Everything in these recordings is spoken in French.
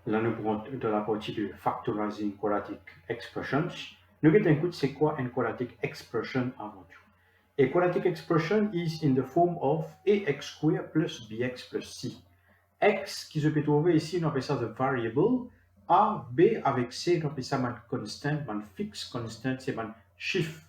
Là, nous pourrons dans la partie de factorizing quadratic expressions. Nous allons écouter c'est quoi une quadratic expression avant tout. A quadratic expression is in the form of ax squared plus bx plus c. X qui se peut trouver ici, on appelle ça the variable. A, B avec C, on appelle ça un constant, un fixe constant, c'est un chiffre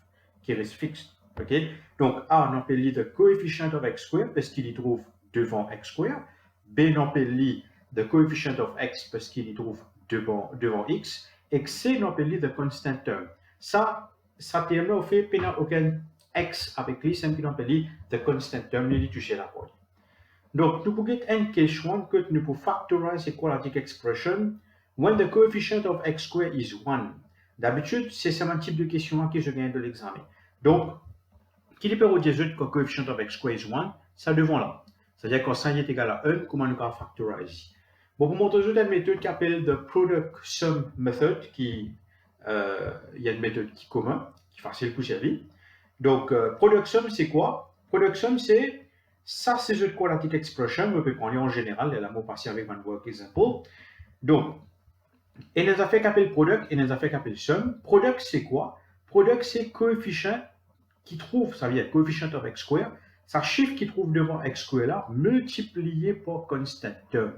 qui reste fixe. Okay? Donc A, on appelle the coefficient of x squared parce qu'il y trouve devant x squared. B, on appelle the coefficient of x parce qu'il y trouve devant x. Et C, on appelle the constant term. Ça terme-là, on fait aucun x avec lui, c'est qu'on appelle the constant term, il touche la porte. Donc, nous pouvons get une question que nous pouvons factorize a quadratic expression when the coefficient of x squared is 1. D'habitude, c'est ce type de question que je viens de l'examen. Donc, qui peut dire que le coefficient of x squared is 1, ça devant là. C'est-à-dire quand ça est égal à 1, comment nous pouvons factorize. Bon, pour montrer une méthode qui s'appelle the product sum method, il y a une méthode qui est commune, qui est facile pour servir. Donc, product sum, c'est quoi? Product sum, c'est ça, c'est une quadratic expression, on peut prendre en général, et là, on va passer avec un work example. Donc, il y a des affaires qui appellent product et des affaires qui appellent sum. Product, c'est quoi? Product, c'est coefficient qui trouve, ça veut dire coefficient of x square, c'est un chiffre qui trouve devant x square là, multiplié par constant term.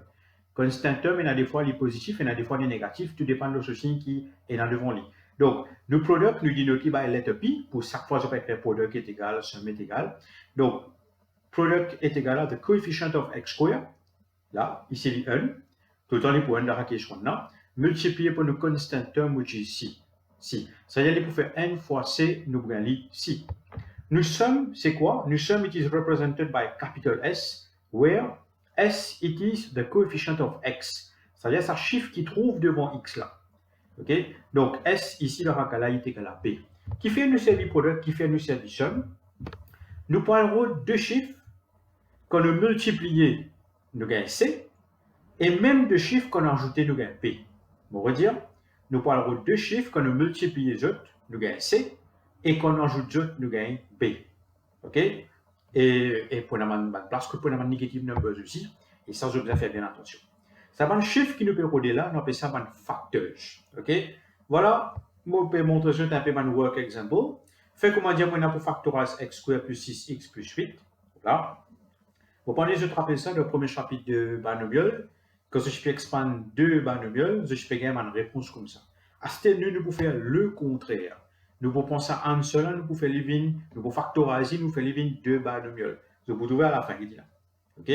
Constant term, il y a des fois les positifs, il y a des fois les négatifs, tout dépend de ce signe qui est là devant lui. Donc, le product nous dénoté par lettre P, pour chaque fois, je peux écrire product est égal, sum est égal. Donc, product est égal à the coefficient of x square, là, ici, le 1, tout le temps, les points de la question là, multiplié par le constant term, which is c. Si. C'est-à-dire, pour faire n fois c, nous prenons c. Nous sommes, c'est quoi? Nous sommes, it is represented by capital S, where S, it is the coefficient of x. C'est-à-dire, c'est un chiffre qui trouve devant x là. OK? Donc, S, ici, le racala est égal à P. Qui fait nous servir product, qui fait nous servir somme? Nous parlerons de chiffres qu'on a multiplié, nous gagnons C, et même de chiffres qu'on a ajouté, nous gagnons P. On va dire, nous parlerons de deux chiffres qu'on a multiplié, nous gagnons C, et qu'on ajoute, nous gagnons B. OK? Et pour la place que pour la négative numbers aussi, et ça, je vous ai fait bien attention. Ça va un chiffre qui nous peut coder là, on appelle ça un facteur. OK? Voilà, je peux montrer un peu un work example. Fait comment dire, on a pour factorize x square plus 6x plus 8. Voilà. Vous prenez, je te rappelle ça, le premier chapitre de binomial. Quand je peux expandre deux binomials, je peux gagner une réponse comme ça. À ce stade, nous pouvons faire le contraire. Nous pouvons penser à un seul, nous pouvons faire living, nous pouvons factoriser, nous pouvons faire living deux binomials. Je vous trouver à la fin, là. OK?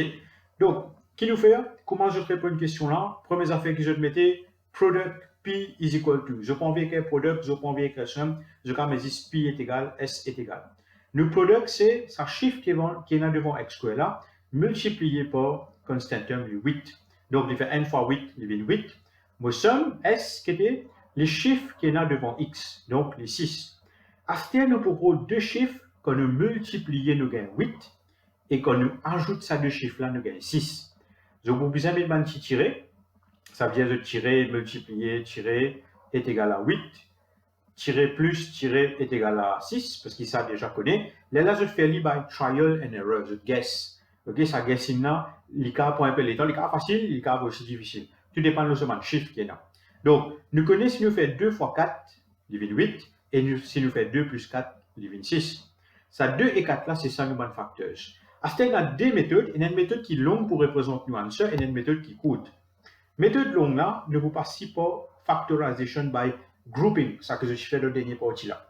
Donc, qui nous fait? Comment je réponds à une question là? Première affaire que je te mettais, product P is equal to. Je prends avec un product, je prends avec un sum, je me dis P est égal, S est égal. Le product, c'est un chiffre qui est là devant x square là, multiplié par constant term 8. Donc, il fait n fois 8, il devient 8. Mon somme, S, qui était les chiffres qui est là devant x, donc les 6. À ce terme, nous pouvons deux chiffres qu'on a multiplié, nous gagnons 8, et qu'on nous ajoute ça deux chiffres là, nous gagnons 6. Donc, vous pouvez mettre un petit tiré, ça veut dire de tirer, multiplier, tirer est égal à 8. Tirer plus, tirer est égal à 6, parce qu'il ça déjà connaît. Là, je fais by trial and error, je guess. OK, ça guessing là, les cas pour un peu les temps, les cas faciles, les cas aussi difficiles. Tout dépend de ce chiffre qui est là. Donc, nous connaissons si nous fait 2 fois 4, il devient 8, et si nous fait 2 plus 4, il devient 6. Ça 2 et 4 là, c'est ça nos facteurs. À ce stade, il y a deux méthodes. Il y a une méthode qui est longue pour représenter nous answer, et il y a une méthode qui est courte. Méthode longue là, ne vous passe pas factorization by grouping, ça que je fais dans le dernier partie là.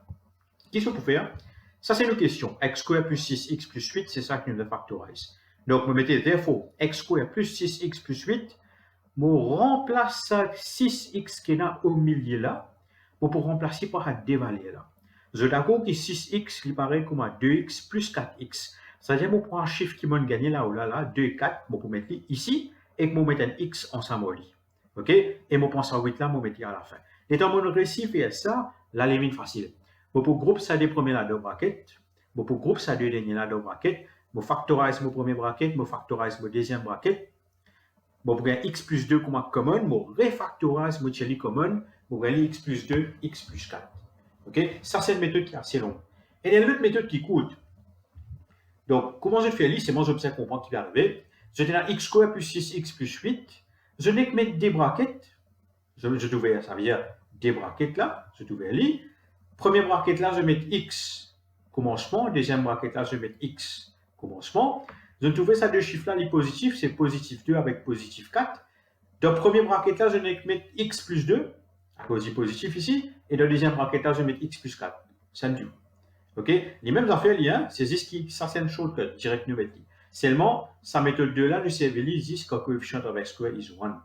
Qu'est-ce que vous pouvez faire? Ça, c'est une question. X square plus 6x plus 8, c'est ça que nous devons factoriser. Donc, vous mettez therefore x square plus 6x plus 8, vous remplacez 6x qui est là au milieu là, pour remplacer par un dévalé là. Je d'accord que 6x il paraît comme 2x plus 4x. C'est-à-dire que je prends un chiffre qui m'a gagné là ou là, 2 et 4, je peux mettre ici, et que je mets un x ensemble. OK? Et je prends ça 8 là, je mets à la fin. Et dans mon récit, faire ça, la limite facile. Pour groupe ça des premiers là deux brackets, pour groupe ça deux derniers là deux brackets, je factorise mon premier bracket, je factorise mon deuxième bracket. Pour gagner x plus 2 comme common, je refactorise mon chéri common, pour gagner x plus 2, x plus 4. OK? Ça, c'est une méthode qui est assez longue. Et il y a une autre méthode qui coûte. Donc, comment je fais là? C'est moi, j'observe comprendre qui va arriver. Je dis là x square plus 6x plus 8. je n'ai que mettre des brackets. Je devais, ça veut dire des brackets là, je devais lire. Premier bracket là, je vais mettre X commencement. Deuxième bracket là, je vais mettre X commencement. Je trouvais ça deux chiffres là, les positifs, c'est positif 2 avec positif 4. Dans le premier bracket là, je vais mettre X plus 2, à cause du positif ici. Et dans le deuxième bracket là, je vais mettre X plus 4. C'est un du. OK? Les mêmes affaires, c'est ce ça c'est une shortcut, direct nous mettre. Seulement, sa méthode 2 là, nous servait ici que coefficient of x square is 1.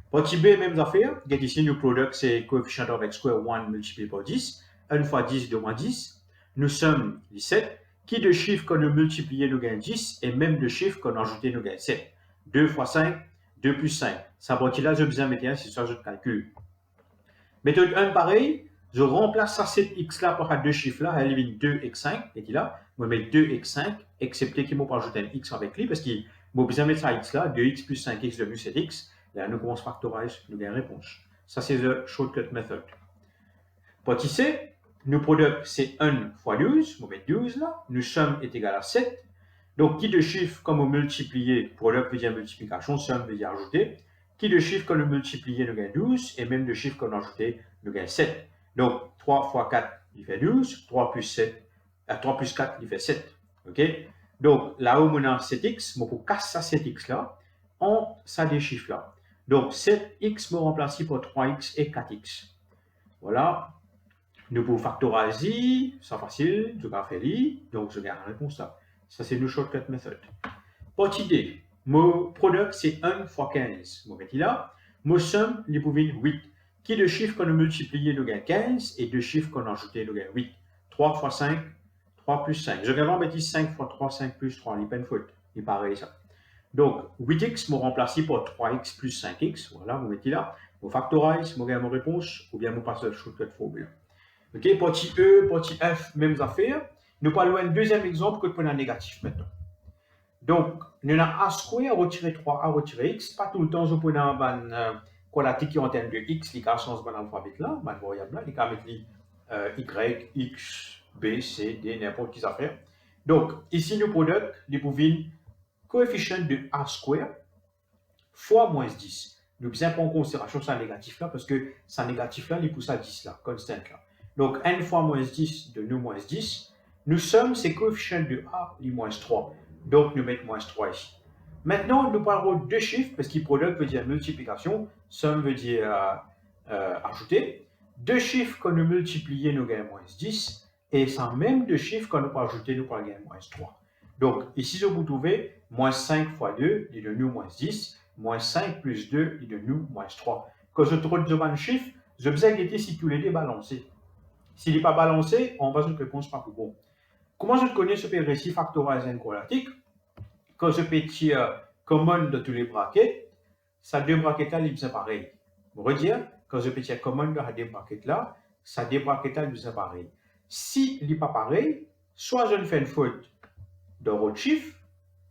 Partie B, même affaire. Ici, nous product, c'est coefficient of x square 1 multiplié par 10. 1 fois 10, 2 moins 10. Nous sommes 17. Qui de chiffres qu'on a multiplié, nous gagne 10. Et même de chiffres qu'on a ajouté, nous gagne 7. 2 fois 5, 2 plus 5. Ça partie là, je besoin de mettre c'est ça, je calcule. Méthode 1, pareil. Je remplace ça, cette x là par deux chiffres là. Elle élimine 2 x 5. Et là, je vais mettre 2 x 5, excepté qu'il m'a pas ajouté un x avec lui, parce qu'il m'a besoin de mettre ça x là. 2x plus 5x devenu 7x. Là, nous commençons factorize, nous gagnons réponse. Ça, c'est la shortcut method. Partie C, nous product, c'est 1 fois 12. On met 12 là. Nous somme est égal à 7. Donc, qui de chiffres, comme on multiplier, product veut dire multiplication, somme veut dire ajouter. Qui de chiffres, qu'on a multiplié, nous gagne 12. Et même de chiffres qu'on a ajouté, nous gagne 7. Donc, 3 fois 4, il fait 12. 3 plus 4, il fait 7. OK? Donc, là où on a 7x, on peut casser ça 7x là, en ça des chiffres là. Donc, 7x me remplace par 3x et 4x. Voilà. Nous pouvons factoriser, c'est facile, je vais faire li, donc je gagne la réponse là. Ça, c'est une shortcut method. Partie D. Mon product, c'est 1 fois 15. Mon métier là. Mon somme, les pouvez 8. Qui de chiffres qu'on a multiplié, nous gagne 15, et deux chiffres qu'on a ajouté, nous gagne 8. 3 fois 5, 3 plus 5. Je gagne en bêtise 5 fois 3, 5 plus 3. Il n'y a pas une faute. Il pareil ça. Donc, 8x, me remplacer par 3x plus 5x. Voilà, vous mettez là. Vous factorize, vous gagnez mon réponse, ou bien vous passez le shortcut formule. OK, partie E, partie F, mêmes affaires. Nous parlons un deuxième exemple que nous avons négatif maintenant. Donc, nous avons A square retirer 3A retirer X. Pas tout le temps, je peux avoir un quadratique qui est en termes de X, qui a changé l'alphabet là, ma variable là, qui a mettre Y, X, B, C, D, n'importe quelle affaire. Donc, ici, nous product, nous pouvons coefficient de A square fois moins 10. Nous besoin prendre en considération ça négatif là, parce que ça négatif là, il pousse à 10 là, constant là. Donc, n fois moins 10 de nous moins 10. Nous sommes ces coefficients de A, les moins 3. Donc, nous mettons moins 3 ici. Maintenant, nous parlons de deux chiffres, parce que product veut dire multiplication, somme veut dire ajouter. Deux chiffres que nous multiplions, nous gagnons moins 10. Et sans même deux chiffres que nous pas ajouter, nous pas gagner moins 3. Donc, ici, vous trouvez moins 5 fois 2, il donne nous moins 10. Moins 5 plus 2, il donne nous moins 3. Quand je trouve un chiffre, je besoin de si tous les deux balancés. S'il n'est pas balancé, on va se réponse pas pour bon. Comment je connais ce récit factorisé quadratique? Quand je peux tirer common de tous les brackets, ça deux brackets là, ils sont pareils. Je redire, quand je peux tirer common de deux brackets là, ça deux brackets là, ils sont pareils. Si il n'est pas pareil, soit je ne fais une faute dans votre chiffre,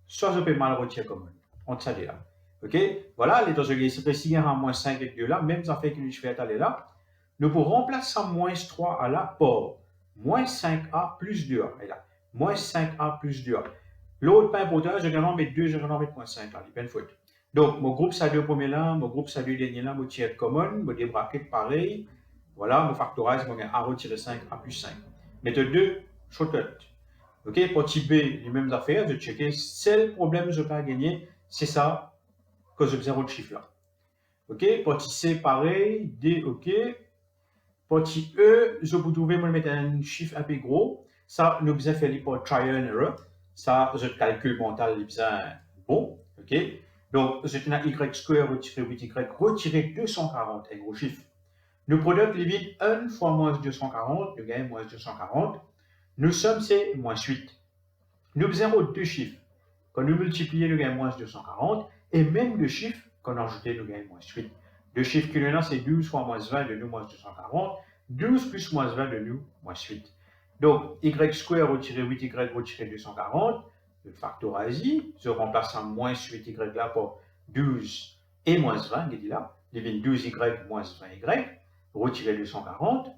soit je peux mal retirer common. Entre ça et là. OK? Voilà, les deux je peux signer en moins 5 et 2 là, même ça fait que je fais aller là. Nous pouvons remplacer ça moins 3 à la par moins 5a plus 2a. Et là, moins 5a plus 2a. L'autre pas important, je vais en mettre 2, je vais en mettre moins 5 là, il n'y a pas de faute. Donc, mon groupe, ça deux premiers là, mon groupe, ça deux derniers là, mon tiers common, mon des brackets pareil. Voilà, mon factorise, mon gain a retirer 5, a plus 5. Méthode 2, shortcut. OK, partie B, les mêmes affaires, je checker. Seul problème que je peux gagner, c'est ça, que je besoin de chiffre là. OK, partie C, pareil. D, OK. Partie E, je peux trouver, me mettre un chiffre un peu gros. Ça, nous besoin faire par trial and error. Ça, je calcule mental, besoin bon. OK. Donc, je tiens y square retirer 8y, retirer 240, un gros chiffre. Nous produisons les vides 1 fois moins 240, nous gagnons moins 240. Nous sommes, c'est moins 8. Nous faisons deux chiffres. Quand nous multiplions, nous gagnons moins 240. Et même le chiffre qu'on a ajouté, nous gagnons moins 8. Deux chiffres qui nous donnent, c'est 12 fois moins 20 de nous moins 240. 12 plus moins 20 de nous moins 8. Donc, y square retirer 8y retirer 240. Je factorise. Je remplace en moins 8y là par 12 et moins 20. Il dit là. Il y a 12y moins 20y. Retirer 240.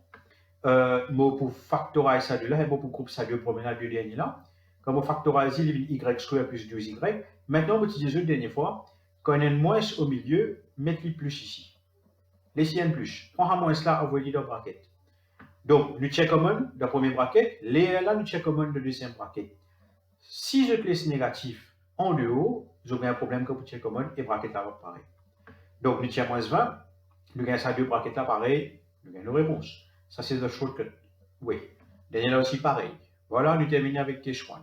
Pour factoriser ça de là, et pour grouper ça de premier là, deux derniers là. Quand on factorise, il y a y square plus 12y. Maintenant, on utilise une dernière fois. Quand on a moins au milieu, mettez plus ici. Laissez un plus. Prends un moins là, envoyez dans le bracket. Donc, nous check common le premier bracket, les là, nous check common le deuxième bracket. Si je laisse négatif en dehors, j'aurai un problème que vous check common et bracket là va pareil. Donc, nous check moins 20, nous gagnons ça deux brackets là pareil, nous gagnons nos réponses. Ça, c'est le shortcut. Oui. Dernier là aussi pareil. Voilà, nous terminons avec T1.